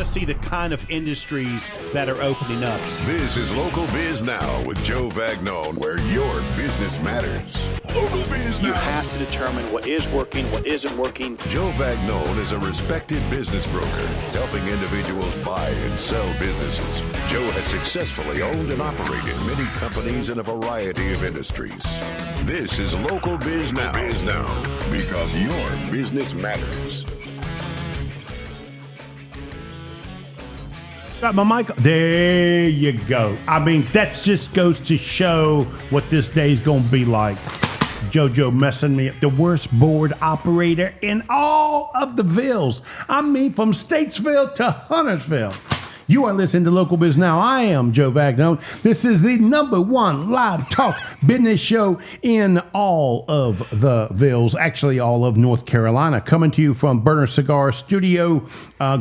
to see the kind of industries that are opening up. This is Local Biz Now with Joe Vagnone, where your business matters. Local Biz Now. You have to determine what is working, what isn't working. Joe Vagnone is a respected business broker, helping individuals buy and sell businesses. Joe has successfully owned and operated many companies in a variety of industries. This is Local Biz Now. Biz Now, because your business matters. Got my mic. There you go. I mean, that just goes to show what this day's gonna be like. JoJo messing me up. The worst board operator in all of the Villes. I mean, from Statesville to Huntersville. You are listening to Local Biz Now. I am Joe Vagnone. This is the #1 live talk business show in all of the Villes, actually all of North Carolina. Coming to you from Burner Cigar Studio.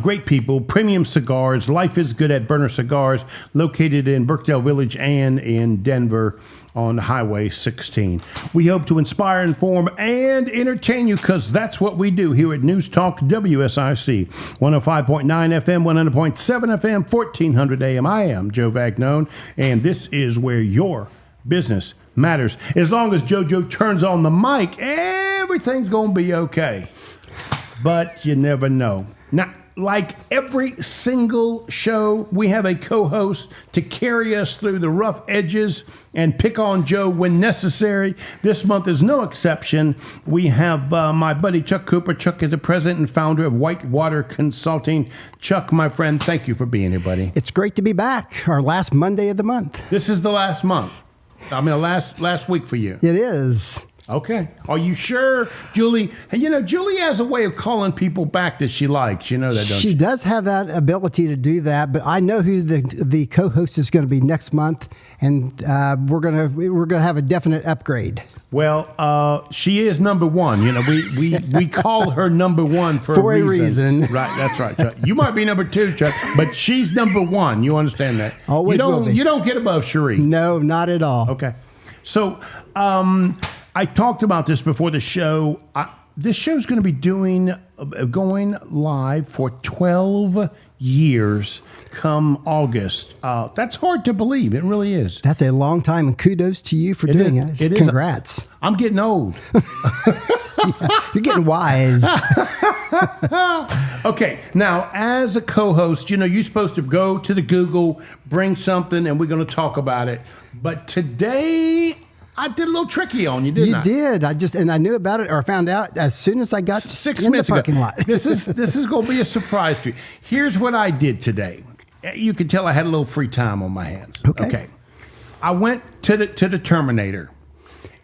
Great people, premium cigars. Life is good at Burner Cigars, located in Birkdale Village and in Denver on Highway 16. We hope to inspire, inform, and entertain you, because that's what we do here at News Talk WSIC. 105.9 FM, 100.7 FM, 1400 AM. I am Joe Vagnone, and this is where your business matters. As long as JoJo turns on the mic, everything's going to be okay. But you never know. Now, like every single show, we have a co-host to carry us through the rough edges and pick on Joe when necessary. This month is no exception. We have my buddy Chuck Cooper. Chuck is the president and founder of Whitewater Consulting. Chuck, my friend, thank you for being here, buddy. It's great to be back. Our last Monday of the month. This is the last month. I mean, last week for you. It is. Okay. Are you sure, Julie? You know, Julie has a way of calling people back that she likes. You know that, don't She you? does have that ability to do that, but I know who the co-host is going to be next month, and we're gonna have a definite upgrade. Well, she is #1. You know, we call her #1 for a reason. Right, that's right, Chuck. You might be #2, Chuck, but she's #1. You understand that? Always will be. You don't get above Cherie. No, not at all. Okay. So, I talked about this before the show. This show's going to be going live for 12 years come August. That's hard to believe. It really is. That's a long time, and kudos to you for doing it. It is. Congrats. I'm getting old. You're getting wise. Okay, now as a co-host, you know, you're supposed to go to the Google, bring something, and we're going to talk about it. But today, I did a little tricky on you, didn't I? You did. I knew about it, or found out as soon as I got 6 in minutes the parking ago. lot. This is going to be a surprise for you. Here's what I did today. You can tell I had a little free time on my hands. Okay. I went to the Terminator,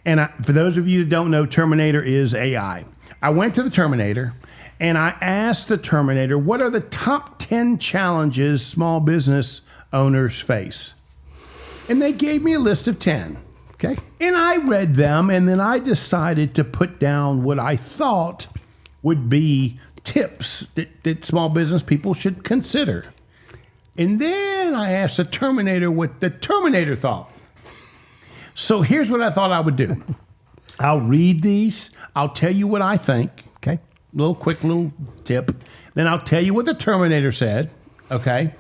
and for those of you that don't know, Terminator is AI. I went to the Terminator, and I asked the Terminator, what are the top 10 challenges small business owners face? And they gave me a list of 10. Okay. And I read them, and then I decided to put down what I thought would be tips that small business people should consider. And then I asked the Terminator what the Terminator thought. So here's what I thought I would do. I'll read these. I'll tell you what I think. Okay. Quick little tip. Then I'll tell you what the Terminator said. Okay.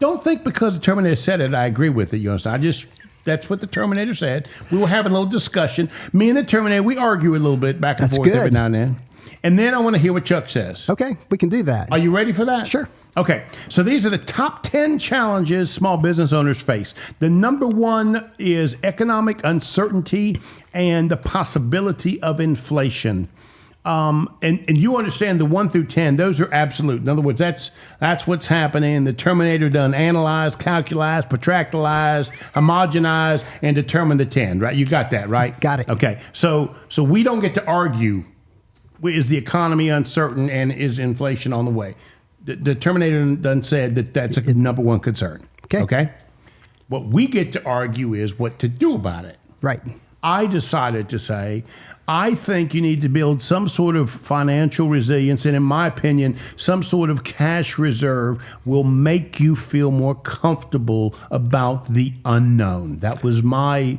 Don't think because the Terminator said it, I agree with it. You understand? That's what the Terminator said. We were having a little discussion. Me and the Terminator, we argue a little bit back and forth every now and then. And then I want to hear what Chuck says. Okay, we can do that. Are you ready for that? Sure. Okay, so these are the top 10 challenges small business owners face. The #1 is economic uncertainty and the possibility of inflation. And you understand the 1 through 10, those are absolute. In other words, that's what's happening. The Terminator done analyze, calculate, protractilize, homogenize, and determine the 10, right? You got that, right? Got it. Okay, so we don't get to argue, is the economy uncertain and is inflation on the way? The Terminator done said that's a #1 concern. Okay? What we get to argue is what to do about it. Right. I decided to say, I think you need to build some sort of financial resilience, and in my opinion, some sort of cash reserve will make you feel more comfortable about the unknown. That was my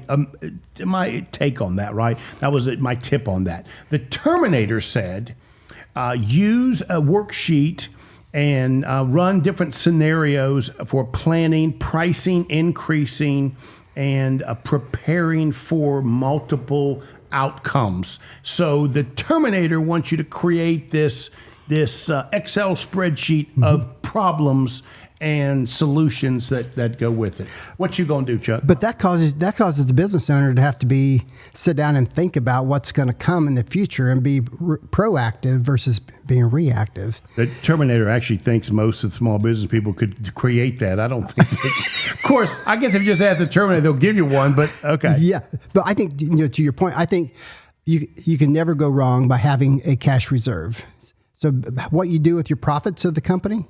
take on that, right? That was my tip on that. The Terminator said, use a worksheet and run different scenarios for planning, pricing, increasing, and preparing for multiple outcomes. So the Terminator wants you to create this Excel spreadsheet of problems and solutions that go with it. What you gonna do, Chuck? But that causes the business owner to have to sit down and think about what's going to come in the future and be proactive versus being reactive. The Terminator actually thinks most of the small business people could create that. I don't think. Of course, I guess if you just add the Terminator, they'll give you one. But okay. Yeah, but I think to your point, I think you can never go wrong by having a cash reserve. So what you do with your profits of the company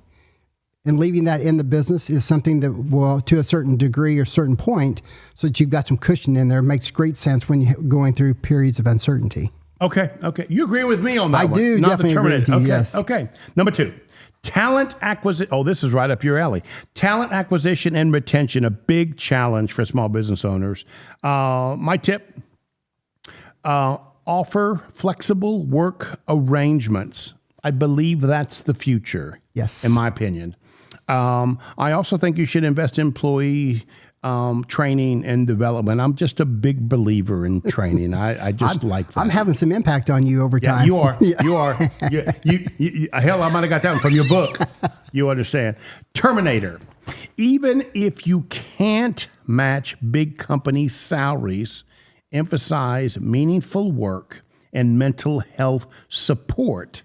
and leaving that in the business is something that will, to a certain degree or certain point, so that you've got some cushion in there, makes great sense when you're going through periods of uncertainty. Okay. You agree with me on that I one? do, Not the definitely agree Terminator. with you, Okay. yes. Okay. Number 2, talent acquisition. Oh, this is right up your alley. Talent acquisition and retention, a big challenge for small business owners. My tip, offer flexible work arrangements. I believe that's the future. Yes. In my opinion. I also think you should invest in employee training and development. I'm just a big believer in training. I just like that. I'm having some impact on you over time. Yeah, you are. Yeah. You are. Hell, I might have got that one from your book. You understand. Terminator. Even if you can't match big company salaries, emphasize meaningful work and mental health support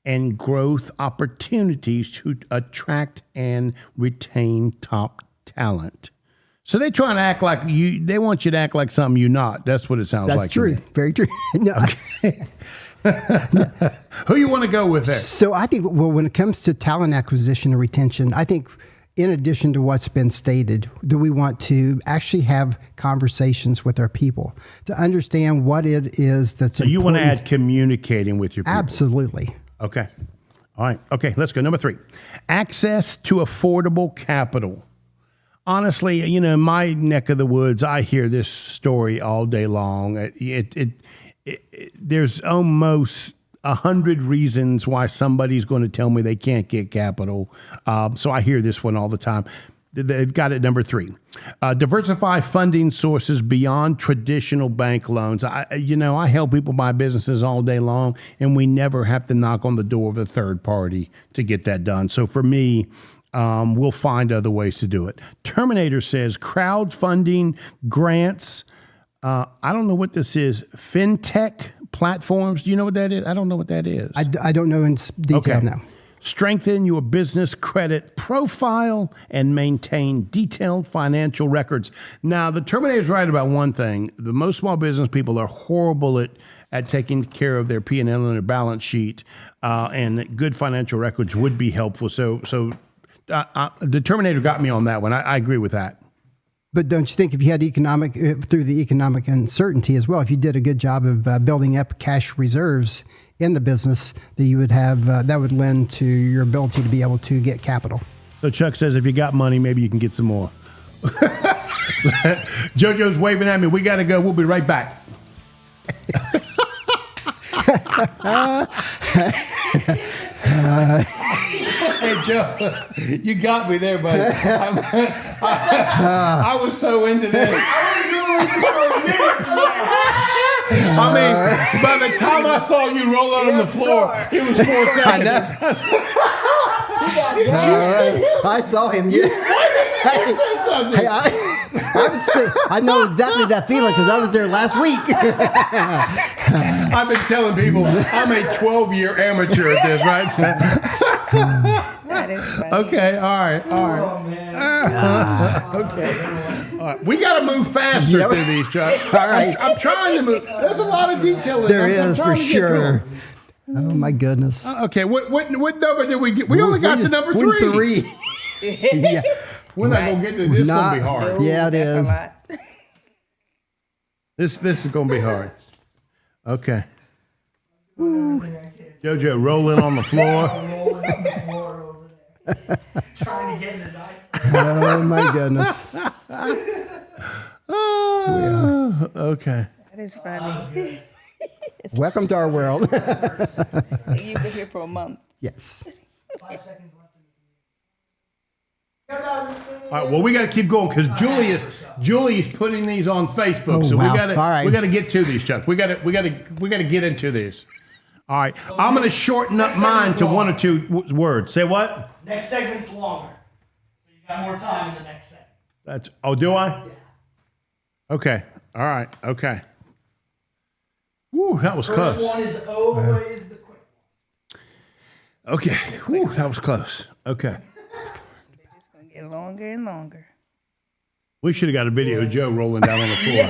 and growth opportunities to attract and retain top talent. So they try and act like you. They want you to act like something you're not. That's what it sounds That's like. true. To me. Very true. No. Who you want to go with there? So I think, well, when it comes to talent acquisition and retention, I think in addition to what's been stated, that we want to actually have conversations with our people to understand what it is that's So you want to add communicating with your people. Absolutely. Okay. All right. Okay, let's go. Number 3, access to affordable capital. Honestly, in my neck of the woods, I hear this story all day long. There's almost 100 reasons why somebody's going to tell me they can't get capital. So I hear this one all the time. They've got it. Number 3, diversify funding sources beyond traditional bank loans. I help people buy businesses all day long, and we never have to knock on the door of a third party to get that done. So for me, we'll find other ways to do it. Terminator says crowdfunding, grants. I don't know what this is. FinTech platforms. Do you know what that is? I don't know what that is. I don't know in detail now. Strengthen your business credit profile and maintain detailed financial records. Now, the Terminator's right about one thing. The most small business people are horrible at taking care of their P&L and their balance sheet, and good financial records would be helpful. So the Terminator got me on that one. I agree with that. But don't you think if you had through the economic uncertainty as well, if you did a good job of building up cash reserves in the business, that you would have, that would lend to your ability to be able to get capital. So Chuck says if you got money, maybe you can get some more. JoJo's waving at me. We got to go. We'll be right back. Hey, Joe, you got me there, buddy. I was so into this. I mean, by the time I saw you roll out on the floor, it was 4 seconds. I saw him. Yeah. Hey, I know exactly that feeling because I was there last week. I've been telling people I'm a 12-year amateur at this, right? That is funny. Okay, all right. Oh, man. Okay. All right. We got to move faster through these, Chuck. All right. I'm trying to move. There's a lot of detail in There I'm is, trying for to get through sure. them. Oh, my goodness. Okay, what number did we get? We only got to number 3. Yeah. We're not going to get to this. It's going to be hard. Yeah, it That's is. a lot. This is going to be hard. Okay. JoJo rolling on the floor. Trying to get in his eyes. Oh, my goodness. Okay. That is funny. Welcome to our world. You've been here for a month. Yes. 5 seconds left. All right, well, we got to keep going because Julie's putting these on Facebook, Oh, so wow. we got to All right. we got to get to these, Chuck. We got to get into this. All right, I'm going to shorten up mine to one or two words. Say what? Next segment's longer. So you got more time in the next segment. That's do I? Yeah. Okay. All right. Okay. Woo, that was First close. one is always the quick one. Okay. Woo, that was close. Okay. They're just gonna get longer and longer. We should have got a video of Joe rolling down on the floor.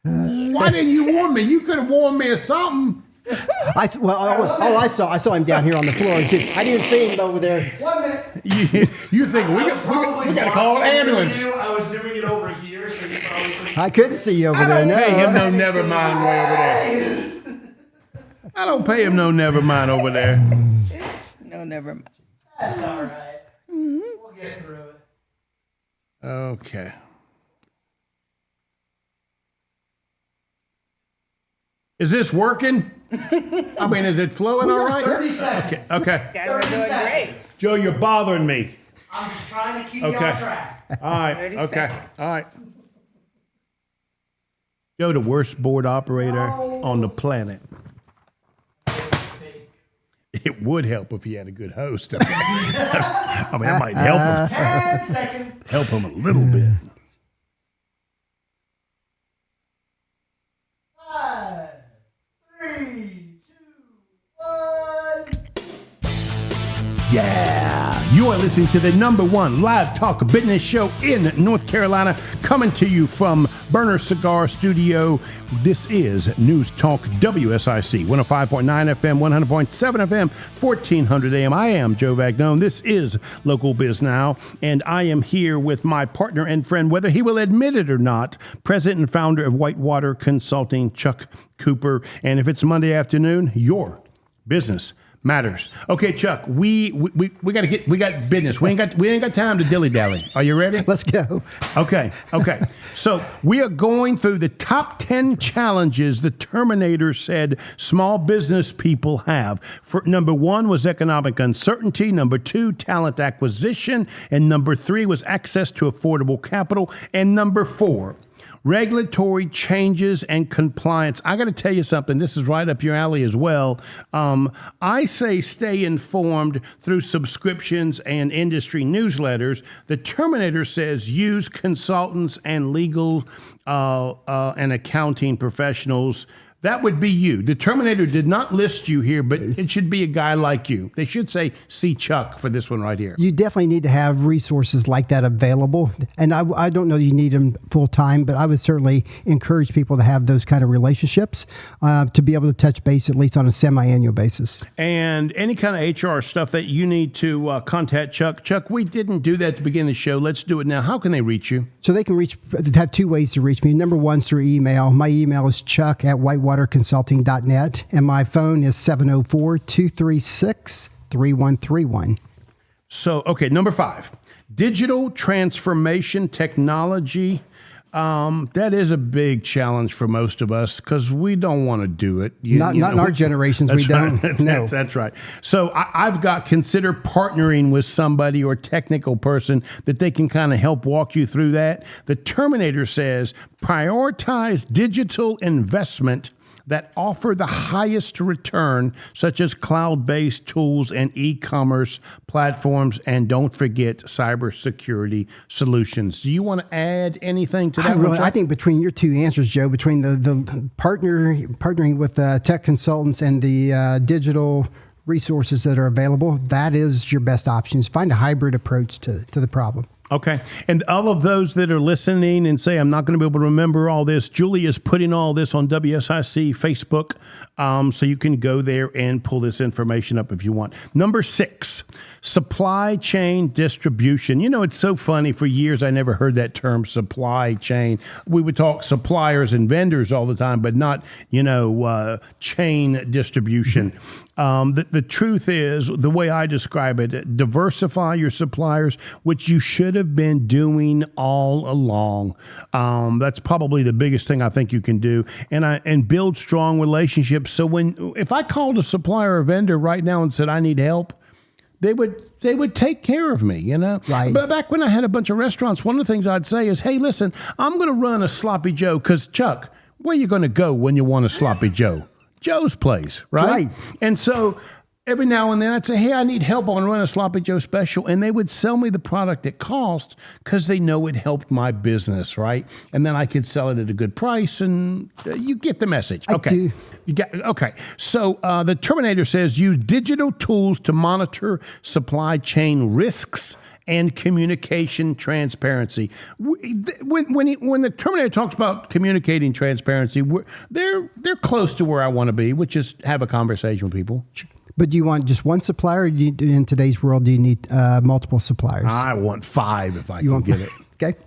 Why didn't you warn me? You could have warned me of something. I saw him down here on the floor. I didn't see him over there. 1 minute. You think we got to call an ambulance? I was doing it over here, so you probably couldn't. I couldn't see you over there. Pay him No. no never mind way over there. I don't pay him no never mind over there. No, never mind. That's all right. We'll get through it. Okay. Is this working? I mean, is it flowing all right? 30 seconds. Okay. You guys are 30 doing seconds. great. Joe, you're bothering me. I'm just trying to keep you Okay. on track. All right. 30 Okay. seconds. All right. Joe, the worst board operator on the planet. Mistake. It would help if he had a good host. I mean, that might help him. 10 seconds. Help him a little bit. 5, 3, 2, 1. Yeah, you are listening to the #1 live talk business show in North Carolina, coming to you from Burner Cigar Studio. This is News Talk WSIC, 105.9 FM, 100.7 FM, 1400 AM. I am Joe Vagnone. This is Local Biz Now, and I am here with my partner and friend, whether he will admit it or not, president and founder of Whitewater Consulting, Chuck Cooper. And if it's Monday afternoon, your business matters. Okay, Chuck, we got business. We ain't got time to dilly dally. Are you ready? Let's go. Okay. So we are going through the top 10 challenges the Terminator said small business people have. For number 1 was economic uncertainty. Number 2, talent acquisition. And number 3 was access to affordable capital. And number 4, regulatory changes and compliance. I got to tell you something. This is right up your alley as well. I say stay informed through subscriptions and industry newsletters. The Terminator says use consultants and legal and accounting professionals. That would be you. The Terminator did not list you here, but it should be a guy like you. They should say, see Chuck for this one right here. You definitely need to have resources like that available. And I don't know that you need them full time, but I would certainly encourage people to have those kind of relationships to be able to touch base at least on a semi-annual basis. And any kind of HR stuff that you need to contact Chuck. Chuck, we didn't do that at the beginning of the show. Let's do it now. How can they reach you? So they can have 2 ways to reach me. Number 1 is through email. My email is chuck@whitewaterconsulting.net, and my phone is 704-236-3131. So, okay, number 5, digital transformation technology. That is a big challenge for most of us because we don't want to do it. Not in our generations, we That's don't. right. No. That's right. So I've got consider partnering with somebody or technical person that they can kind of help walk you through that. The Terminator says prioritize digital investment that offer the highest return, such as cloud-based tools and e-commerce platforms, and don't forget cybersecurity solutions. Do you want to add anything to that? I think between your 2 answers, Joe, between the partnering with tech consultants and the digital resources that are available, that is your best options. Find a hybrid approach to the problem. Okay. And all of those that are listening and say, I'm not going to be able to remember all this, Julie is putting all this on WSIC Facebook, so you can go there and pull this information up if you want. Number 6, supply chain distribution. You know, it's so funny. For years, I never heard that term, supply chain. We would talk suppliers and vendors all the time, but not, chain distribution. The truth is, the way I describe it, diversify your suppliers, which you should have been doing all along. That's probably the biggest thing I think you can do, and build strong relationships. So if I called a supplier or vendor right now and said I need help, they would take care of me, you know? Right. But back when I had a bunch of restaurants, one of the things I'd say is, hey, listen, I'm going to run a Sloppy Joe because, Chuck, where you going to go when you want a Sloppy Joe? Joe's place, right? Right. And so every now and then I'd say, hey, I need help on running a Sloppy Joe special. And they would sell me the product at cost because they know it helped my business, right? And then I could sell it at a good price, and you get the message. I do. Okay. So the Terminator says use digital tools to monitor supply chain risks and communication transparency. When the Terminator talks about communicating transparency, they're close to where I want to be, which is have a conversation with people. But do you want just one supplier? Or in today's world, do you need multiple suppliers? I want 5 if I can get it. Okay.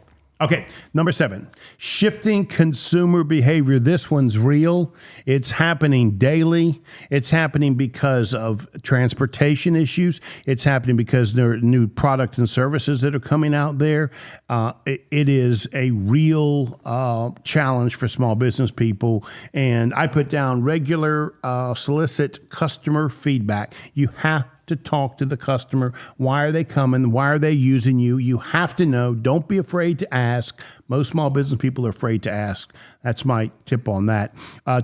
Okay, number 7, shifting consumer behavior. This one's real. It's happening daily. It's happening because of transportation issues. It's happening because there are new products and services that are coming out there. It is a real challenge for small business people. And I put down regular solicit customer feedback. You have to talk to the customer. Why are they coming? Why are they using you? You have to know. Don't be afraid to ask. Most small business people are afraid to ask. That's my tip on that.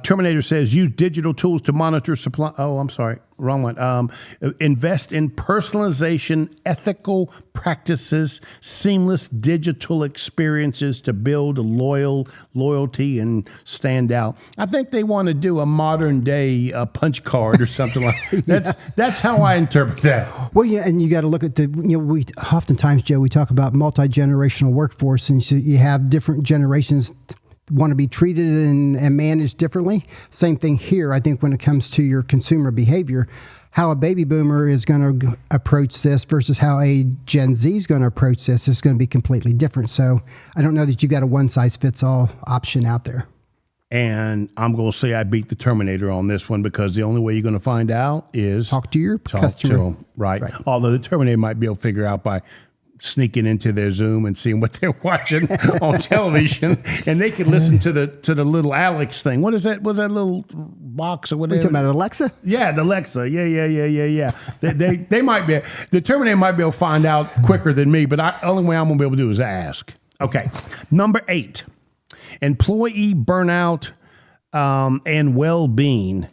Terminator says use digital tools to monitor supply. Oh, I'm sorry. Wrong one. Invest in personalization, ethical practices, seamless digital experiences to build loyalty and stand out. I think they want to do a modern day punch card or something like that. That's how I interpret that. Well, yeah, and you got to look at we oftentimes, Joe, we talk about multi-generational workforce, and so you have different generations want to be treated and managed differently. Same thing here. I think when it comes to your consumer behavior, how a baby boomer is going to approach this versus how a Gen Z is going to approach this is going to be completely different. So I don't know that you got a one-size-fits-all option out there. And I'm going to say I beat the Terminator on this one because the only way you're going to find out is talk to your customer. To them, right? Although the Terminator might be able to figure out by sneaking into their Zoom and seeing what they're watching on television, and they can listen to the little Alex thing. What is that? Was that little box or whatever? You talking about Alexa? Yeah, the Alexa. Yeah. They might be. The Terminator might be able to find out quicker than me, but the only way I'm gonna be able to do is ask. Okay, number 8, employee burnout and well-being.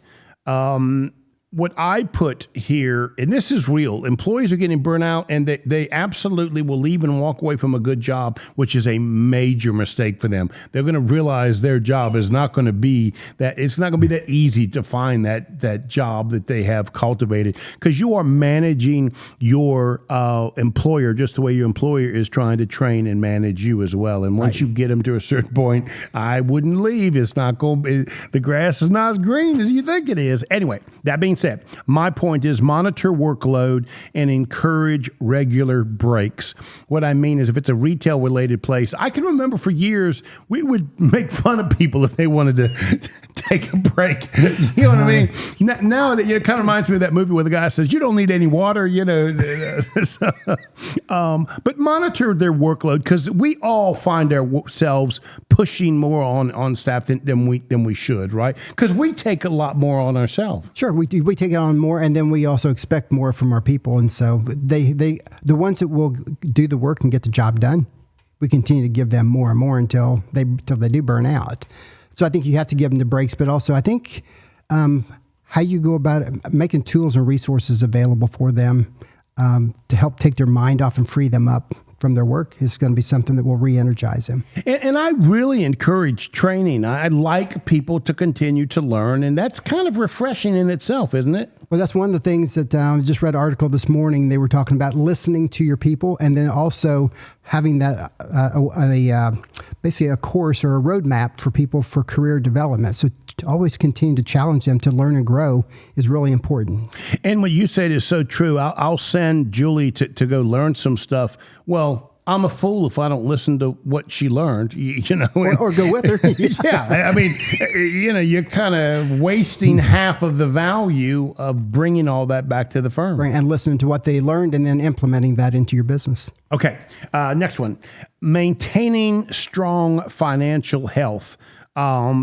What I put here, and this is real, employees are getting burnout, and they absolutely will leave and walk away from a good job, which is a major mistake for them. They're going to realize their job is not going to be that, it's not going to be that easy to find that job that they have cultivated, because you are managing your employer just the way your employer is trying to train and manage you as well. And once you get them to a certain point, I wouldn't leave. It's not going to be, the grass is not as green as you think it is. Anyway, that being said, my point is monitor workload and encourage regular breaks. What I mean is if it's a retail related place, I can remember for years we would make fun of people if they wanted to take a break. You know what I mean? Now it kind of reminds me of that movie where the guy says, you don't need any water, you know. But monitor their workload, because we all find ourselves pushing more on staff than we should, right? Because we take a lot more on ourselves. Sure, we do. We take it on more, and then we also expect more from our people. And so the ones that will do the work and get the job done, we continue to give them more and more until they do burn out. So I think you have to give them the breaks, but also I think how you go about it, making tools and resources available for them to help take their mind off and free them up from their work is going to be something that will re-energize them. And I really encourage training. I like people to continue to learn, and that's kind of refreshing in itself, isn't it? Well, that's one of the things that I just read an article this morning. They were talking about listening to your people, and then also having that basically a course or a roadmap for people for career development. So to always continue to challenge them to learn and grow is really important. And what you said is so true. I'll send Julie to go learn some stuff. Well, I'm a fool if I don't listen to what she learned, you know. Or go with her. Yeah, I mean, you know, you're kind of wasting half of the value of bringing all that back to the firm. Right, and listening to what they learned and then implementing that into your business. Okay, next one. Maintaining strong financial health.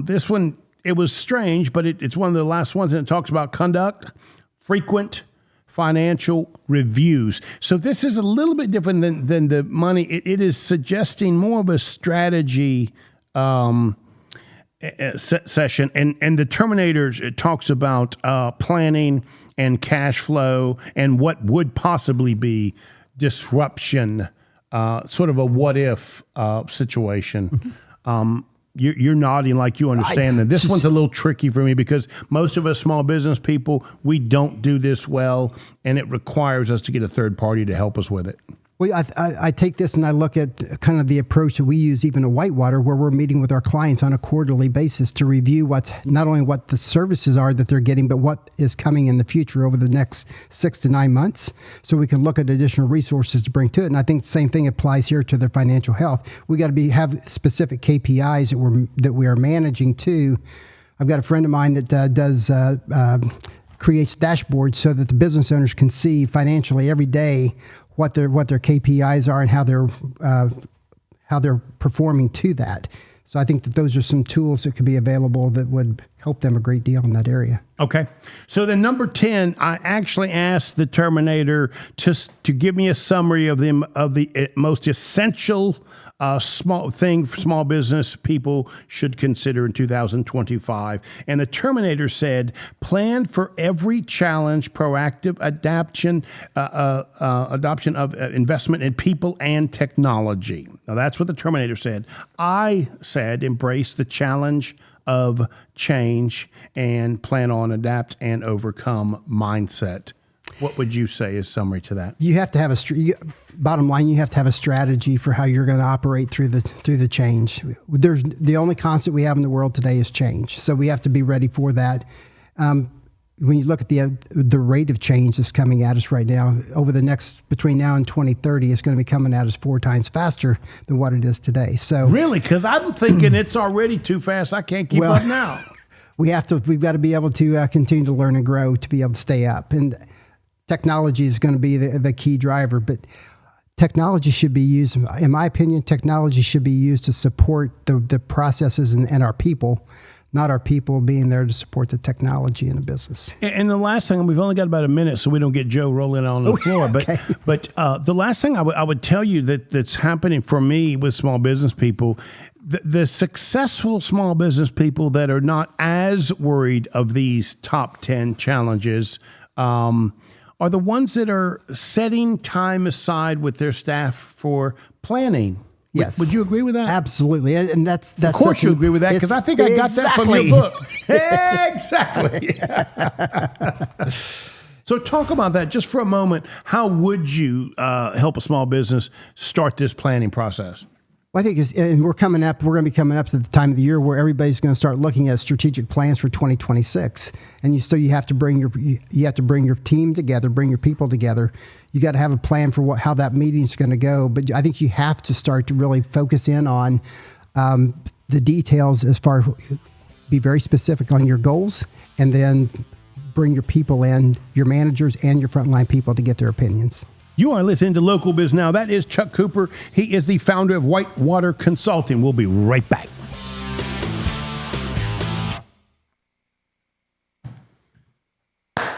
This one, it was strange, but it's one of the last ones, and it talks about conduct, frequent financial reviews. So this is a little bit different than the money. It is suggesting more of a strategy session. And the Terminators, it talks about planning and cash flow and what would possibly be disruption, sort of a what if situation. You're nodding like you understand that. This one's a little tricky for me because most of us small business people, we don't do this well, and it requires us to get a third party to help us with it. Well, I take this and I look at kind of the approach that we use even at Whitewater, where we're meeting with our clients on a quarterly basis to review what's not only what the services are that they're getting, but what is coming in the future over the next 6 to 9 months, so we can look at additional resources to bring to it. And I think the same thing applies here to their financial health. We got to have specific KPIs that we are managing to. I've got a friend of mine that creates dashboards so that the business owners can see financially every day what their KPIs are and how they're performing to that. So I think that those are some tools that could be available that would help them a great deal in that area. Okay. So then number 10, I actually asked the Terminator to give me a summary of the most essential small business people should consider in 2025. And the Terminator said, plan for every challenge, proactive adoption of investment in people and technology. Now that's what the Terminator said. I said, embrace the challenge of change and plan on adapt and overcome mindset. What would you say is summary to that? You have to have bottom line, you have to have a strategy for how you're going to operate through the change. There's the only constant we have in the world today is change. So we have to be ready for that. When you look at the rate of change that's coming at us right now, between now and 2030, it's going to be coming at us 4 times faster than what it is today. So really, because I'm thinking it's already too fast. I can't keep up now. We've got to be able to continue to learn and grow to be able to stay up. And technology is going to be the key driver, but technology should be used, in my opinion, technology should be used to support the processes and our people, not our people being there to support the technology in the business. And the last thing, we've only got about a minute, so we don't get Joe rolling on the floor. Okay. But the last thing I would tell you that's happening for me with small business people, the successful small business people that are not as worried of these top 10 challenges are the ones that are setting time aside with their staff for planning. Yes. Would you agree with that? Absolutely. And that's of course you agree with that, because I think I got that from your book. Exactly. So talk about that just for a moment. How would you help a small business start this planning process? Well, I think and we're going to be coming up to the time of the year where everybody's going to start looking at strategic plans for 2026. And so you have to bring your team together, bring your people together. You got to have a plan for how that meeting's going to go. But I think you have to start to really focus in on the details be very specific on your goals, and then bring your people in, your managers and your frontline people to get their opinions. You are listening to Local Biz Now. That is Chuck Cooper. He is the founder of Whitewater Consulting. We'll be right back.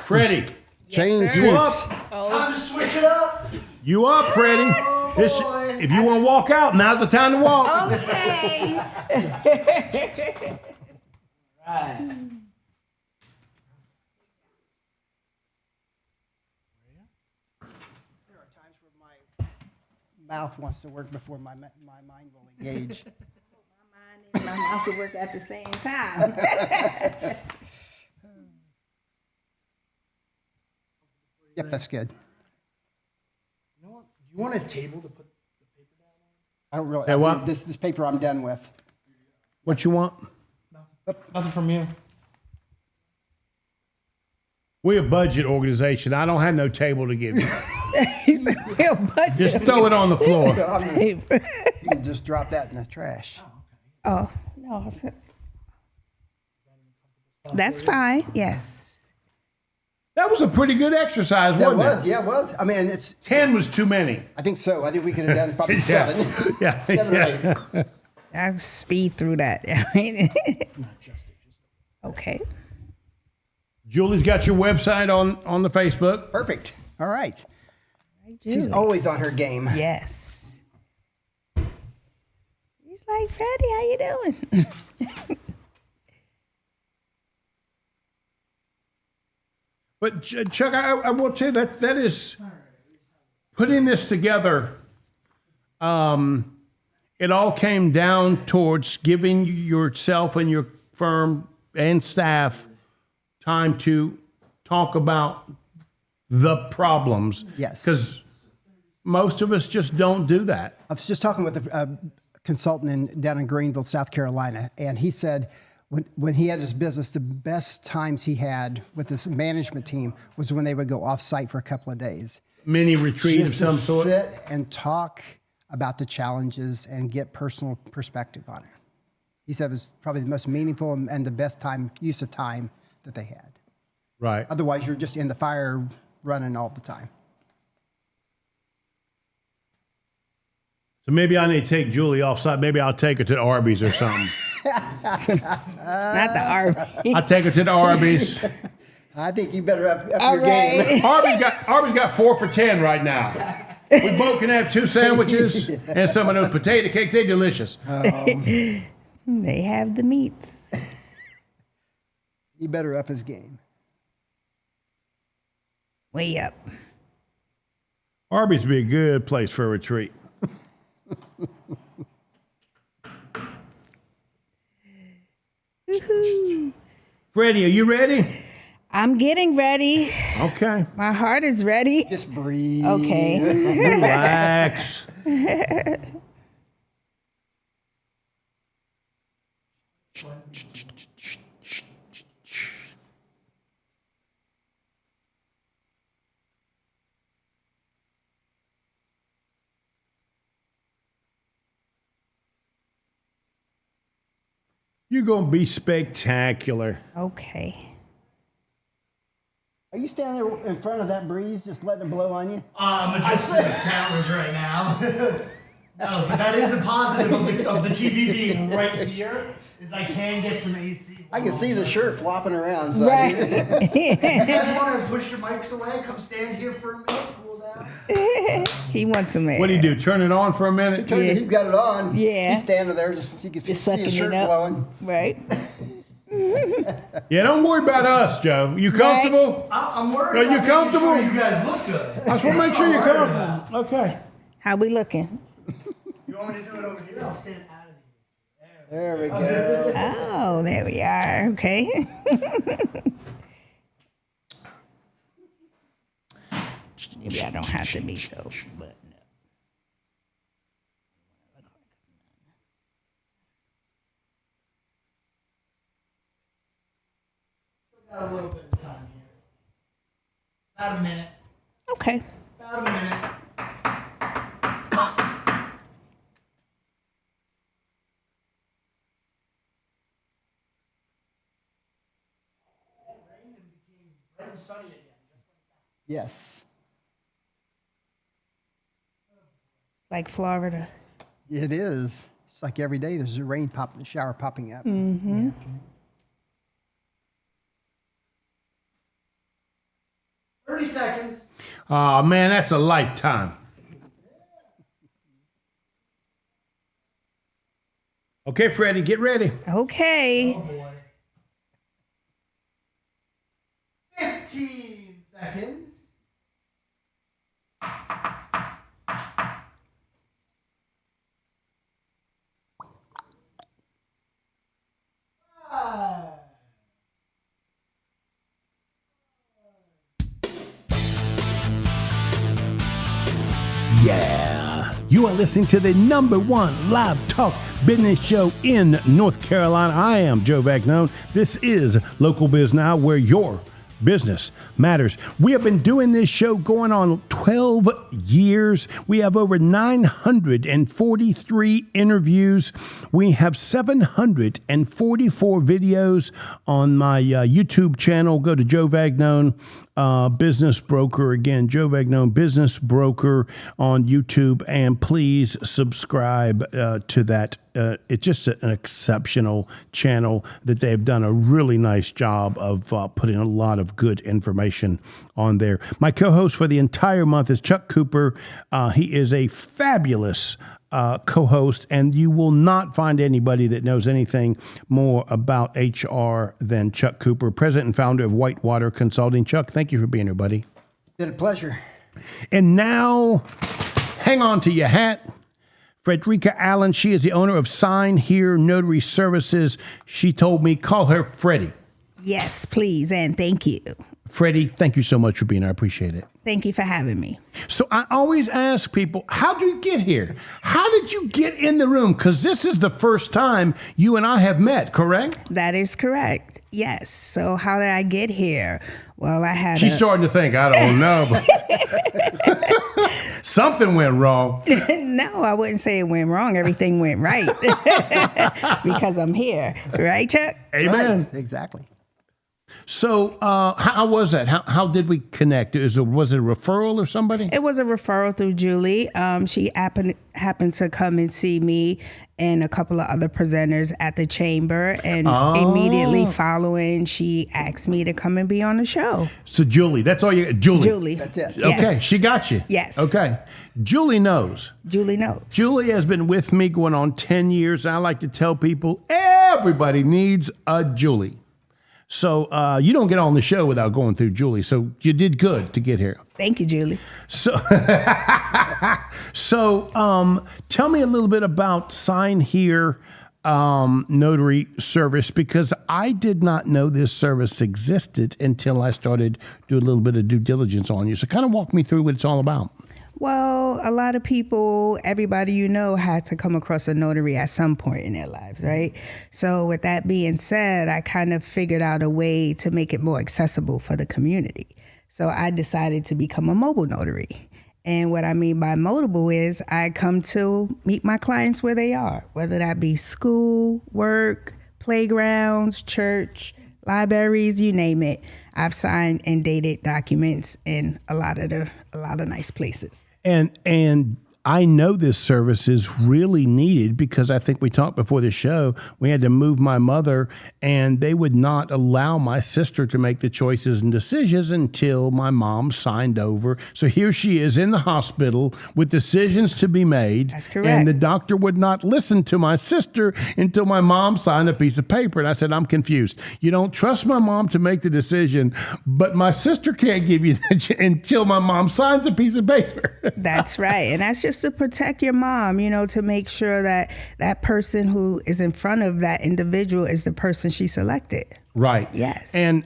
Freddie. Change sir. You up? Time to switch it up. You up, Freddie? Boy. If you want to walk out, now's the time to walk. Okay. Right. Mouth wants to work before my mind will engage. My mouth will work at the same time. Yep, that's good. You know what? You want a table to put the paper down on? I don't really. Hey, what? This paper I'm done with. What you want? Nothing from you. We're a budget organization. I don't have no table to give you. He said, "Well, but Just throw it on the floor. You can just drop that in the trash. oh no, that's fine. Yes. That was a pretty good exercise, wasn't it? Yeah, it was. I mean, 10 was too many. I think so. I think we could have done probably 7. Yeah. 7 or 8. I'll speed through that. Okay. Julie's got your website on the Facebook. Perfect. All right. She's Julie. always on her game. Yes. He's like, Freddie, how you doing? But Chuck, I will tell you that is putting this together. It all came down towards giving yourself and your firm and staff time to talk about the problems. Yes. Because most of us just don't do that. I was just talking with a consultant down in Greenville, South Carolina, and he said when he had his business, the best times he had with this management team was when they would go off-site for a couple of days. Mini retreat Just of to some sort. sit and talk about the challenges and get personal perspective on it. He said it was probably the most meaningful and the best use of time that they had. Right. Otherwise, you're just in the fire running all the time. So maybe I need to take Julie off-site. Maybe I'll take her to the Arby's or something. Not the Arby. I'll take her to the Arby's. I think you better up All your game. right. Arby's got 4 for $10 right now. We both can have 2 sandwiches and some of those potato cakes. They're delicious. They have the meats. You better up his game. Way up. Arby's would be a good place for a retreat. Woohoo. Freddie, are you ready? I'm getting ready. Okay. My heart is ready. Just breathe. Okay. Relax. You're going to be spectacular. Okay. Are you standing there in front of that breeze, just letting it blow on you? I'm adjusting the cameras right now. No, but that is a positive of the TV being right here, is I can get some AC. I can see the shirt flopping around. So Right. If you guys want to push your mics away, come stand here for a minute, cool down. He wants some air. What do you do? Turn it on for a minute? He's got it on. Yeah. He's standing there, just you can Just see sucking his shirt it up. blowing. Right. Yeah, don't worry about us, Joe. You comfortable? I'm worried Are you about making comfortable? sure you guys look good. I just want to make sure you're comfortable. Okay. How we looking? You want me to do it over here? I'll stand out of these. There we go. Oh, there we are. Okay. Maybe I don't have to be so, but no. Got a little bit of time here. About a minute. Okay. About a minute. Bright and sunny again. Yes. Like Florida. It is. It's like every day there's a rain popping, a shower popping up. Mm-hmm. 30 seconds. Oh, man, that's a lifetime. Okay, Freddie, get ready. Okay. Oh boy. 15 seconds. 5. Yeah. You are listening to the #1 live talk business show in North Carolina. I am Joe Vagnone. This is Local Biz Now, where your business matters. We have been doing this show going on 12 years. We have over 943 interviews. We have 744 videos on my YouTube channel. Go to Joe Vagnone business broker. Again, Joe Vagnone, business broker on YouTube. And please subscribe to that. It's just an exceptional channel that they've done a really nice job of putting a lot of good information on there. My co-host for the entire month is Chuck Cooper. He is a fabulous co-host, and you will not find anybody that knows anything more about HR than Chuck Cooper, president and founder of Whitewater Consulting. Chuck, thank you for being here, buddy. Been a pleasure. And now, hang on to your hat. Fredricka Allen, she is the owner of Sign Here Notary Services. She told me, call her Freddie. Yes, please, and thank you. Freddie, thank you so much for being here. I appreciate it. Thank you for having me. So I always ask people, how do you get here? How did you get in the room? Because this is the first time you and I have met, correct? That is correct. Yes. So how did I get here? Well, I had She's starting to think, I don't know. But something went wrong. No, I wouldn't say it went wrong. Everything went right because I'm here. Right, Chuck? Amen. Right. Exactly. So how was that? How did we connect? Was it a referral or somebody? It was a referral through Julie. She happened to come and see me and a couple of other presenters at the chamber, and immediately following, she asked me to come and be on the show. So Julie, that's all you. Julie. That's it. Okay, Yes. she got you. Yes. Okay. Julie knows. Julie knows. Julie has been with me going on 10 years. I like to tell people everybody needs a Julie. So you don't get on the show without going through Julie. So you did good to get here. Thank you, Julie. So, tell me a little bit about Sign Here Notary Service, because I did not know this service existed until I started doing a little bit of due diligence on you. So kind of walk me through what it's all about. Well, a lot of people, everybody you know, had to come across a notary at some point in their lives, right? So with that being said, I kind of figured out a way to make it more accessible for the community. So I decided to become a mobile notary. And what I mean by mobile is I come to meet my clients where they are, whether that be school, work, playgrounds, church, libraries, you name it. I've signed and dated documents in a lot of nice places. And I know this service is really needed because I think we talked before the show, we had to move my mother and they would not allow my sister to make the choices and decisions until my mom signed over. So here she is in the hospital with decisions to be made. That's correct. And the doctor would not listen to my sister until my mom signed a piece of paper. And I said, I'm confused. You don't trust my mom to make the decision, but my sister can't give you that until my mom signs a piece of paper. That's right. And that's just to protect your mom, to make sure that that person who is in front of that individual is the person she selected. Right. Yes. And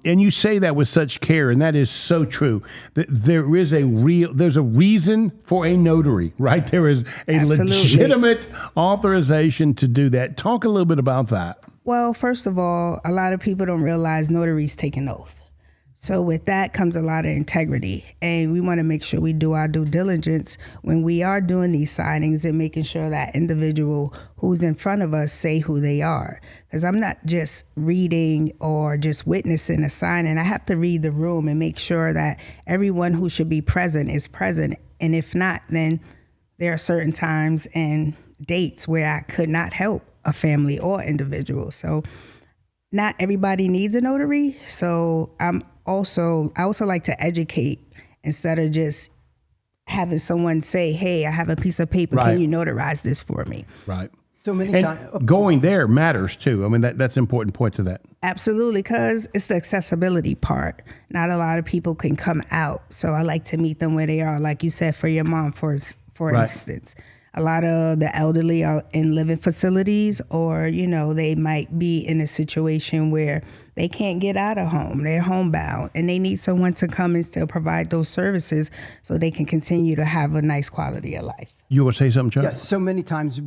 you say that with such care, and that is so true. There's a reason for a notary, right? There is a Absolutely. legitimate authorization to do that. Talk a little bit about that. Well, first of all, a lot of people don't realize notaries take an oath. So with that comes a lot of integrity, and we want to make sure we do our due diligence when we are doing these signings and making sure that individual who's in front of us say who they are. Because I'm not just reading or just witnessing a signing. I have to read the room and make sure that everyone who should be present is present. And if not, then there are certain times and dates where I could not help a family or individual. So not everybody needs a notary. So I also like to educate instead of just having someone say, hey, I have a piece of paper. Right. Can you notarize this for me? Right. So many And times. going there matters too. I mean, that's an important point to that. Absolutely, because it's the accessibility part. Not a lot of people can come out. So I like to meet them where they are. Like you said, for your mom, for Right. instance. A lot of the elderly are in living facilities, or, they might be in a situation where they can't get out of home. They're homebound, and they need someone to come and still provide those services so they can continue to have a nice quality of life. You want to say something, Chuck? Yes, so many times,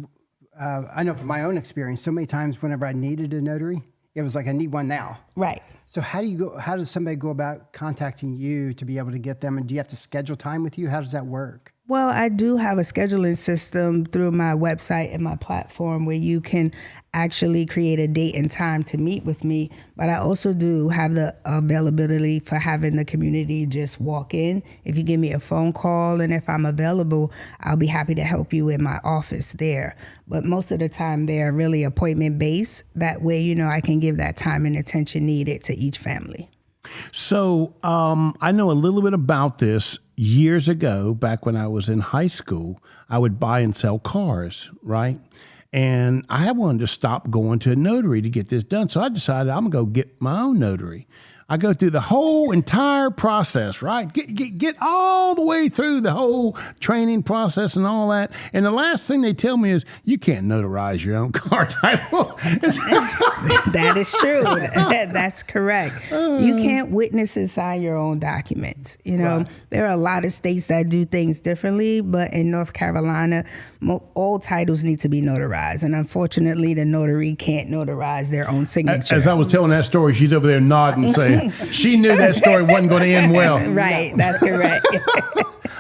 I know from my own experience, so many times whenever I needed a notary, it was like, I need one now. Right. So how does somebody go about contacting you to be able to get them? And do you have to schedule time with you? How does that work? Well, I do have a scheduling system through my website and my platform where you can actually create a date and time to meet with me. But I also do have the availability for having the community just walk in. If you give me a phone call and if I'm available, I'll be happy to help you in my office there. But most of the time they're really appointment based. That way, you know, I can give that time and attention needed to each family. So I know a little bit about this. Years ago, back when I was in high school, I would buy and sell cars, right? And I wanted to stop going to a notary to get this done. So I decided I'm going to go get my own notary. I go through the whole entire process, right? Get all the way through the whole training process and all that. And the last thing they tell me is, you can't notarize your own car title. That is true. That's correct. You can't witness and sign your own documents. You know, Right. There are a lot of states that do things differently, but in North Carolina, all titles need to be notarized. And unfortunately, the notary can't notarize their own signature. As I was telling that story, she's over there nodding, saying she knew that story wasn't going to end well. Right, that's correct.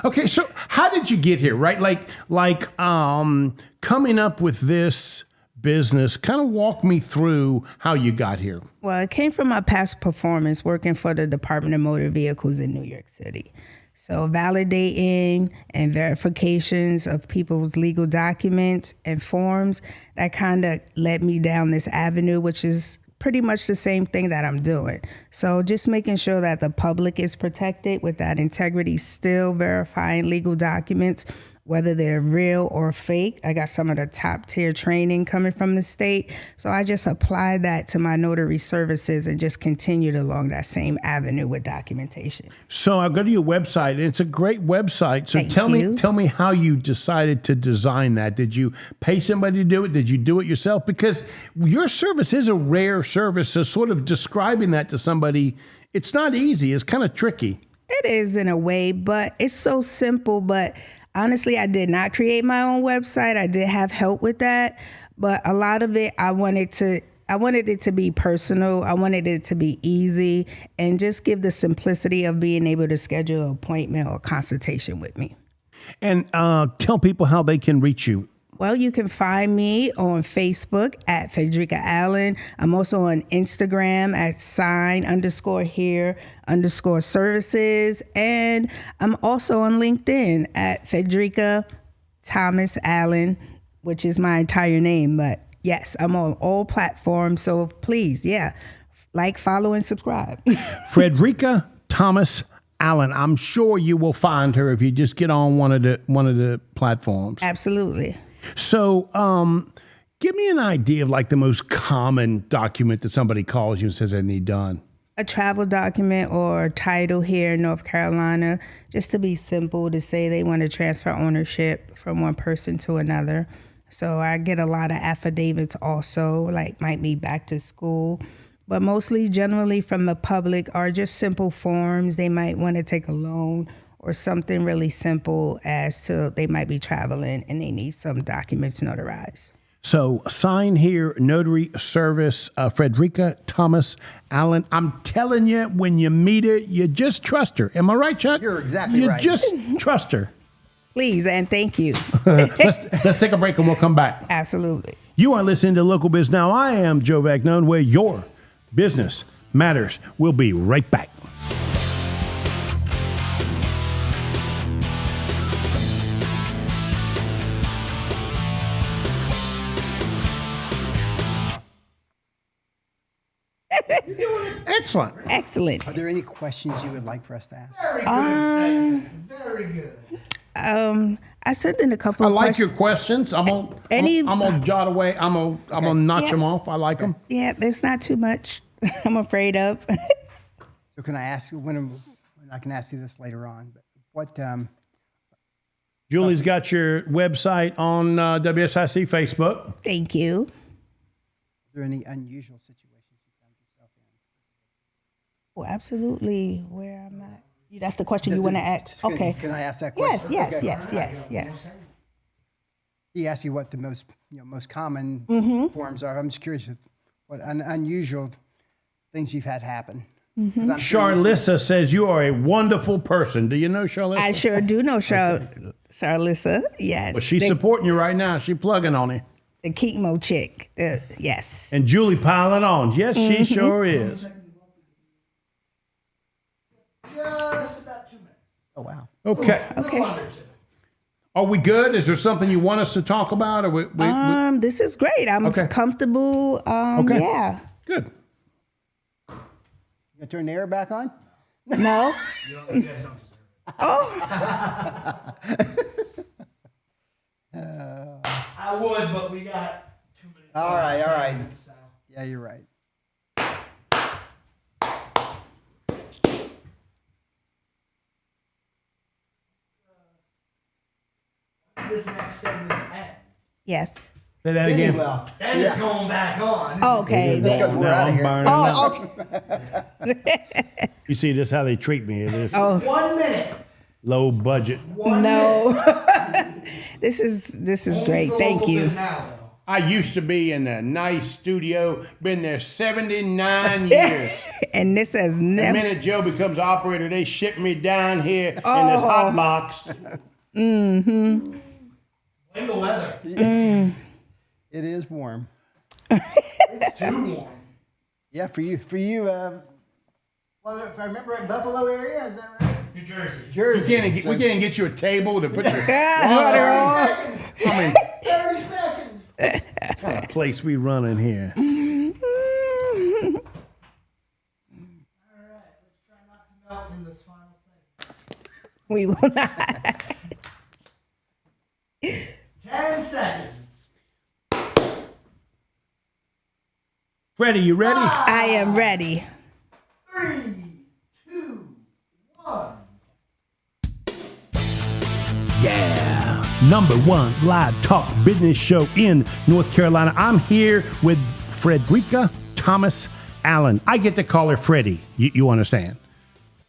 Okay, so how did you get here, right? Like coming up with this business, kind of walk me through how you got here. Well, it came from my past performance working for the Department of Motor Vehicles in New York City. So validating and verifications of people's legal documents and forms, that kind of led me down this avenue, which is pretty much the same thing that I'm doing. So just making sure that the public is protected with that integrity, still verifying legal documents, whether they're real or fake. I got some of the top tier training coming from the state. So I just applied that to my notary services and just continued along that same avenue with documentation. So I go to your website, and it's a great website. So Thank you. tell me how you decided to design that. Did you pay somebody to do it? Did you do it yourself? Because your service is a rare service. So sort of describing that to somebody, it's not easy. It's kind of tricky. It is in a way, but it's so simple. But honestly, I did not create my own website. I did have help with that, but a lot of it, I wanted it to be personal. I wanted it to be easy and just give the simplicity of being able to schedule an appointment or consultation with me. And tell people how they can reach you. Well, you can find me on Facebook at Fredricka Allen. I'm also on Instagram at sign_here_services. And I'm also on LinkedIn at Fredricka Thomas Allen, which is my entire name. But yes, I'm on all platforms. So please, like, follow, and subscribe. Fredricka Thomas Allen. I'm sure you will find her if you just get on one of the platforms. Absolutely. So, give me an idea of like the most common document that somebody calls you and says they need done. A travel document or title here in North Carolina, just to be simple, to say they want to transfer ownership from one person to another. So I get a lot of affidavits also, like might be back to school, but mostly generally from the public are just simple forms. They might want to take a loan or something really simple as to they might be traveling and they need some documents notarized. So sign here, notary service, Fredricka Thomas Allen. I'm telling you, when you meet her, you just trust her. Am I right, Chuck? You're exactly right. You just trust her. Please and thank you. Let's take a break and we'll come back. Absolutely. You are listening to Local Biz Now. I am Joe Vagnone, where your business matters. We'll be right back. Excellent. Excellent. Are there any questions you would like for us to ask? Very good segment. Very good. I sent in a couple I of like questions. your questions. I'm gonna jot away. I'm gonna notch Yeah. them off. I like them. Yeah, there's not too much I'm afraid of. So can I ask you when I can ask you this later on? But what? Julie's got your website on WSIC Facebook. Thank you. Are there any unusual situations you found yourself in? Well, absolutely. Where I'm at. That's the question you want to ask. Okay. Can I ask that Yes, question? yes, Okay. yes. He asked you what the most common forms are. I'm just curious what unusual things you've had happen. 'Cause I'm sure you see- Charlissa says you are a wonderful person. Do you know Charlissa? I sure do know Charlotte. Charlissa, yes. But she's the, supporting you right now. She plugging on you. the chemo chick. Yes. And Julie piling on. Yes, she sure is. Just about 2 minutes. Oh, wow. Okay. Okay. Under 2. Are we good? Is there something you want us to talk about? Or we This is great. I'm Okay. comfortable. Okay. Yeah. good. You gonna turn the air back on? No. You guys don't deserve it. I would, but we got 2 minutes. All right. So. Yeah, you're right. This next segment's at. Yes. Say that again. Well, Then it's going back on. Okay. this then. goes we're out of I'm here. burning up. Oh, okay. You see, this is how they treat me. It is 1 minute. low budget. 1 minute. No. This is Only great. for Thank local you. Biz Now, though. I used to be in a nice studio. Been there 79 years. And this has The never. minute Joe becomes operator, they ship me down here in this hot box. Blame the weather. It is warm. It's too warm. Yeah, for you. Well, if I remember right, Buffalo area, is that right? New Jersey. Jersey. We can't get you a table to put your Water on. I mean, 30 seconds. what kind of place we running here? All right, let's try not to melt in this final segment. We will not. 10 seconds. Freddie, you ready? I am ready. 3, 2, 1. Yeah. Number one live talk business show in North Carolina. I'm here with Fredricka Thomas Allen. I get to call her Freddie. You understand?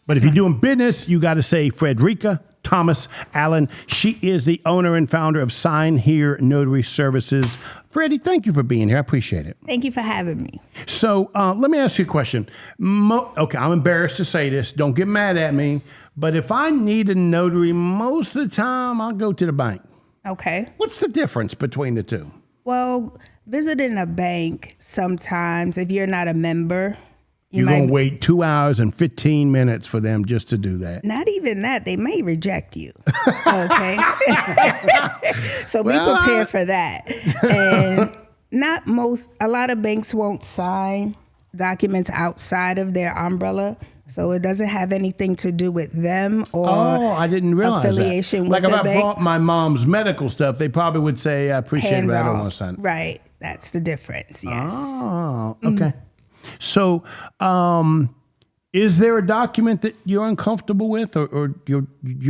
But if you're doing business, you got to say Fredricka Thomas Allen. She is the owner and founder of Sign Here Notary Services. Freddie, thank you for being here. I appreciate it. Thank you for having me. So let me ask you a question. Okay, I'm embarrassed to say this. Don't get mad at me. But if I need a notary, most of the time I'll go to the bank. Okay. What's the difference between the two? Well, visiting a bank sometimes, if you're not a member, You're going to wait 2 hours and 15 minutes for them just to do that. Not even that. They may reject you. Okay. So be prepared for that. And a lot of banks won't sign documents outside of their umbrella. So it doesn't have anything to do with them or I didn't realize affiliation that. with Like the if I bank. brought my mom's medical stuff, they probably would say, I appreciate Hands it, but I don't off. want to sign it. Right. That's the difference. Yes. Oh, okay. So is there a document that you're uncomfortable with or you'll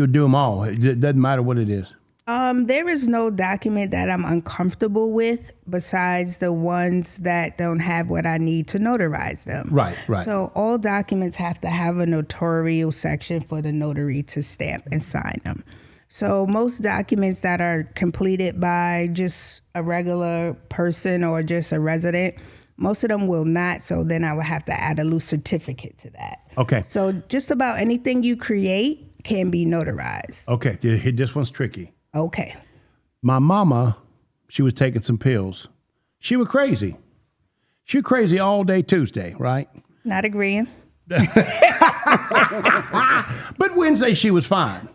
do them all? It doesn't matter what it is. There is no document that I'm uncomfortable with besides the ones that don't have what I need to notarize them. Right. So all documents have to have a notarial section for the notary to stamp and sign them. So most documents that are completed by just a regular person or just a resident, most of them will not. So then I would have to add a loose certificate to that. Okay. So just about anything you create can be notarized. Okay. This one's tricky. Okay. My mama, she was taking some pills. She was crazy. She was crazy all day Tuesday, right? Not agreeing. But Wednesday she was fine.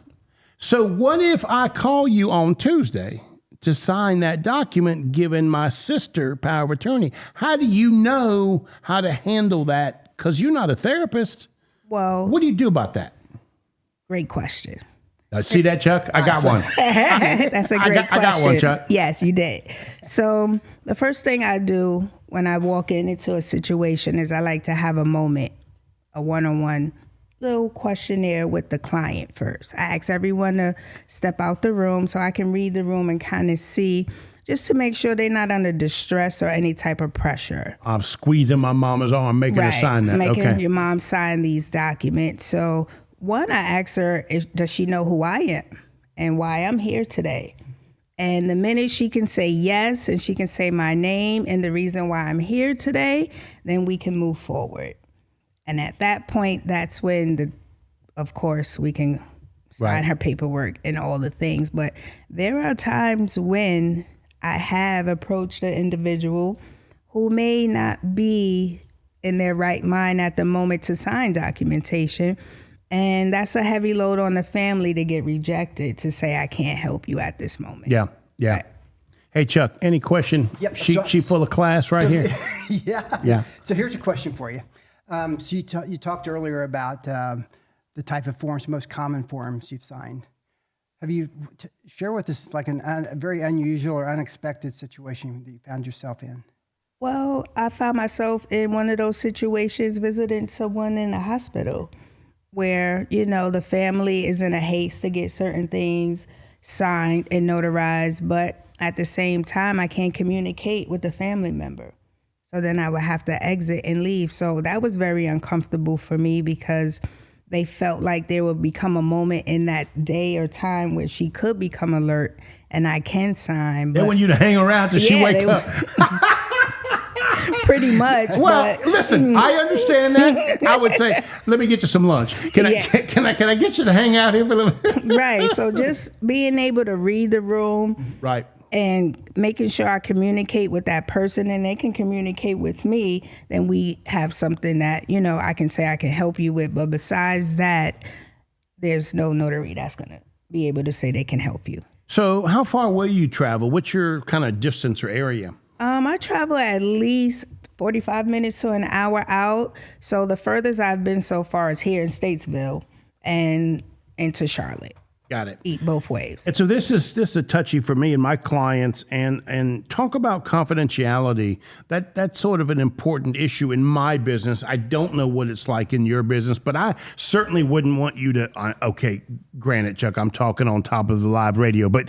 So what if I call you on Tuesday to sign that document giving my sister power of attorney? How do you know how to handle that? Because you're not a therapist. Well, What do you do about that? great question. See that, Chuck? I got one. That's a great question. I got one, Chuck. Yes, you did. So the first thing I do when I walk into a situation is I like to have a moment, a one-on-one little questionnaire with the client first. I ask everyone to step out the room so I can read the room and kind of see, just to make sure they're not under distress or any type of pressure. I'm squeezing my mama's arm, making her sign that. Making Okay. your mom sign these documents. So one, I ask her, does she know who I am and why I'm here today? And the minute she can say yes, and she can say my name and the reason why I'm here today, then we can move forward. And at that point, that's when of course, we can sign her paperwork and all the things. But there are times when I have approached an individual who may not be in their right mind at the moment to sign documentation. And that's a heavy load on the family to get rejected, to say, I can't help you at this moment. Yeah. Right. Hey, Chuck, any question? Yep. She full of class right here. Yeah. So here's a question for you. So you talked earlier about the type of forms, most common forms you've signed. Have you share with us like a very unusual or unexpected situation that you found yourself in? Well, I found myself in one of those situations visiting someone in a hospital where, the family is in a haste to get certain things signed and notarized, but at the same time, I can't communicate with the family member. So then I would have to exit and leave. So that was very uncomfortable for me because they felt like there would become a moment in that day or time where she could become alert and I can sign. They But want you to hang around till she wake up. Pretty much. Well, but, listen, I understand that. I would say, let me get you some lunch. Can I get you to hang out here for a little bit? Right. So just being able to read the room. Right. And making sure I communicate with that person and they can communicate with me, then we have something that, I can say I can help you with. But besides that, there's no notary that's going to be able to say they can help you. So how far will you travel? What's your kind of distance or area? I travel at least 45 minutes to an hour out. So the furthest I've been so far is here in Statesville and into Charlotte. Got it. Eat both ways. And so this is a touchy for me and my clients, and talk about confidentiality. That's sort of an important issue in my business. I don't know what it's like in your business, but I certainly wouldn't want you to. Okay, granted, Chuck, I'm talking on top of the live radio, but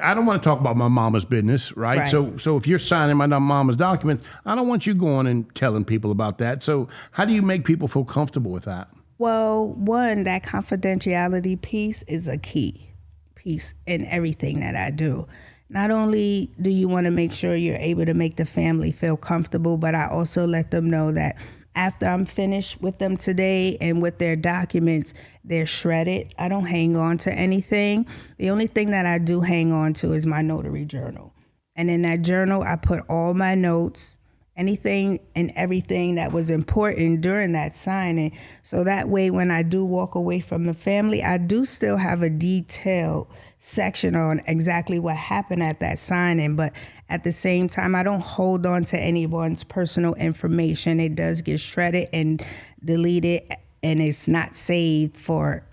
I don't want to talk about my mama's business, right? So if you're signing my mama's documents, I don't want you going and telling people about that. So how do you make people feel comfortable with that? Well, one, that confidentiality piece is a key piece in everything that I do. Not only do you want to make sure you're able to make the family feel comfortable, but I also let them know that after I'm finished with them today and with their documents, they're shredded. I don't hang on to anything. The only thing that I do hang on to is my notary journal. And in that journal, I put all my notes, anything and everything that was important during that signing. So that way, when I do walk away from the family, I do still have a detailed section on exactly what happened at that signing. But at the same time, I don't hold on to anyone's personal information. It does get shredded and deleted, and it's not saved for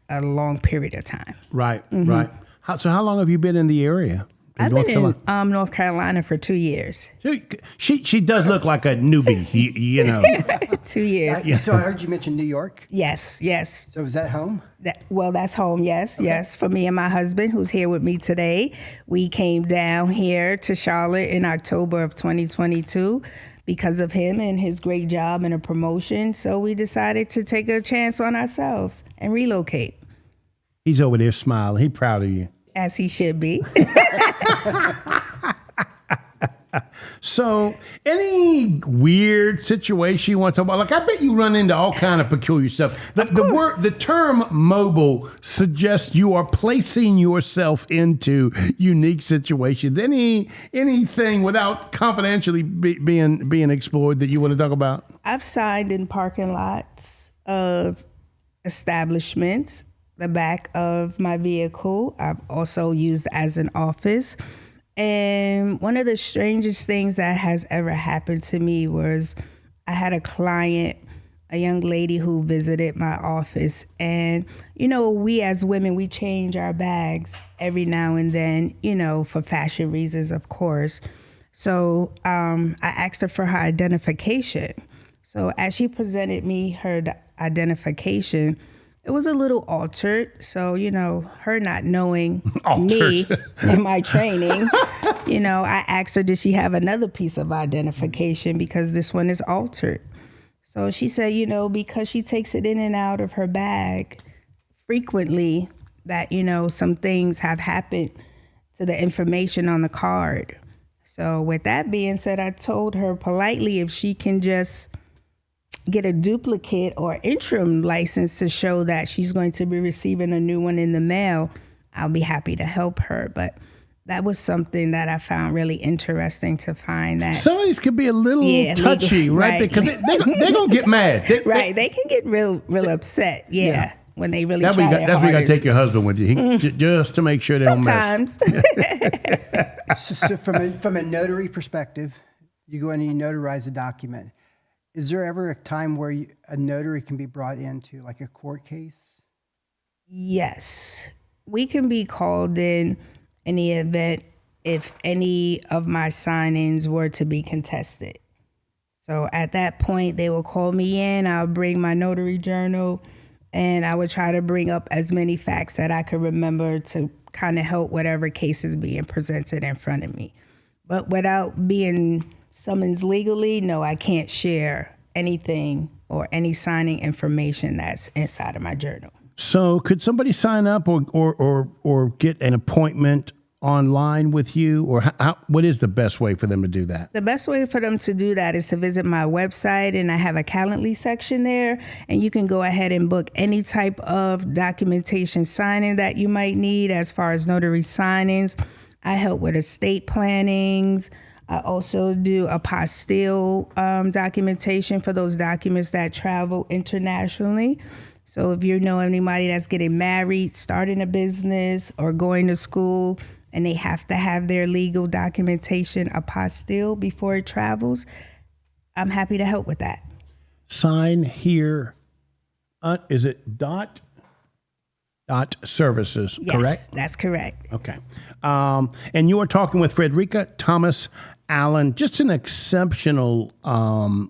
a long period of time. Right, right. So how long have you been in the area? I've been in North Carolina for 2 years. She does look like a newbie, 2 years. So I heard you mention New York. Yes. So is that home? That's home, yes, okay. Yes. For me and my husband, who's here with me today. We came down here to Charlotte in October of 2022 because of him and his great job and a promotion. So we decided to take a chance on ourselves and relocate. He's over there smiling. He's proud of you. As he should be. So, any weird situation you want to talk about? Like, I bet you run into all kind of peculiar stuff. The term mobile suggests you are placing yourself into unique situations. Anything without confidentially being explored that you want to talk about? I've signed in parking lots of establishments. The back of my vehicle, I've also used as an office. And one of the strangest things that has ever happened to me was I had a client, a young lady who visited my office. And, we as women, we change our bags every now and then, for fashion reasons, of course. So I asked her for her identification. So as she presented me her identification, it was a little altered. So, her not knowing me and my training, I asked her, did she have another piece of identification because this one is altered? So she said, because she takes it in and out of her bag frequently, that, some things have happened to the information on the card. So with that being said, I told her politely if she can just get a duplicate or interim license to show that she's going to be receiving a new one in the mail, I'll be happy to help her. But that was something that I found really interesting to find that Some of these could be a little touchy, legal, right? right. Because they're going to get mad. they can get real upset, when they really try their That's where you got to hardest. take your husband with you, just to make sure they don't mess. Sometimes. So from a notary perspective, you go in and you notarize a document. Is there ever a time where a notary can be brought into like a court case? Yes, we can be called in the event if any of my signings were to be contested. So at that point, they will call me in. I'll bring my notary journal, and I would try to bring up as many facts that I could remember to kind of help whatever case is being presented in front of me. But without being summoned legally, no, I can't share anything or any signing information that's inside of my journal. So could somebody sign up or get an appointment online with you, or what is the best way for them to do that? The best way for them to do that is to visit my website, and I have a Calendly section there, and you can go ahead and book any type of documentation signing that you might need as far as notary signings. I help with estate plannings. I also do apostille documentation for those documents that travel internationally. So if you know anybody that's getting married, starting a business, or going to school, and they have to have their legal documentation apostille before it travels, I'm happy to help with that. Sign here. Is it dot services, Yes, correct? That's correct. Okay. And you are talking with Fredricka Thomas Allen, just an exceptional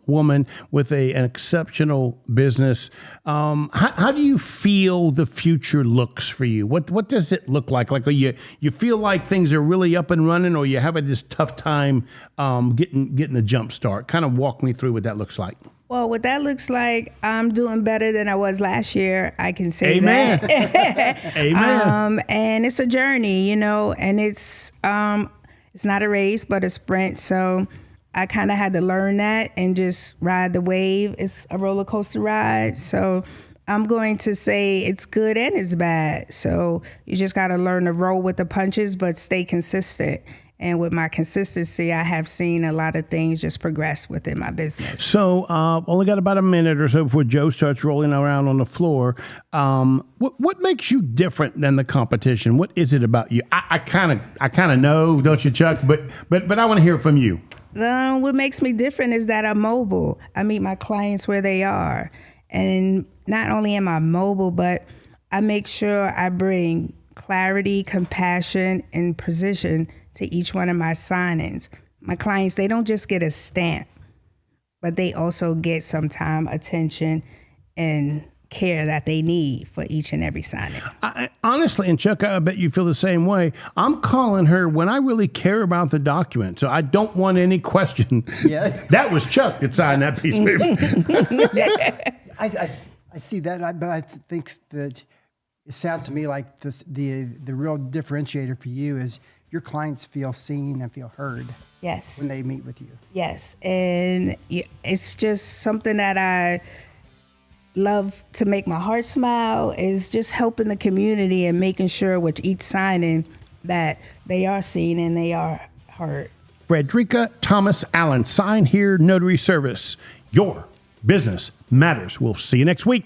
woman with an exceptional business. How do you feel the future looks for you? What does it look like? Like, you feel like things are really up and running, or you have this tough time getting a jump start? Kind of walk me through what that looks like. Well, what that looks like, I'm doing better than I was last year. I can say Amen. that. Amen. And it's a journey, and it's not a race, but a sprint. So I kind of had to learn that and just ride the wave. It's a roller coaster ride. So I'm going to say it's good and it's bad. So you just got to learn to roll with the punches, but stay consistent. And with my consistency, I have seen a lot of things just progress within my business. So only got about a minute or so before Joe starts rolling around on the floor. What makes you different than the competition? What is it about you? I kind of know, don't you, Chuck? But I want to hear from you. What makes me different is that I'm mobile. I meet my clients where they are. And not only am I mobile, but I make sure I bring clarity, compassion, and precision to each one of my signings. My clients, they don't just get a stamp, but they also get some time, attention, and care that they need for each and every signing. Honestly, and Chuck, I bet you feel the same way. I'm calling her when I really care about the document, so I don't want any question. Yeah. That was Chuck that signed that piece of paper. I see that, but I think that it sounds to me like the real differentiator for you is your clients feel seen and feel heard. Yes. When they meet with you. Yes, and it's just something that I love to make my heart smile, is just helping the community and making sure with each signing that they are seen and they are heard. Fredricka Thomas Allen, Sign Here Notary Service. Your business matters. We'll see you next week.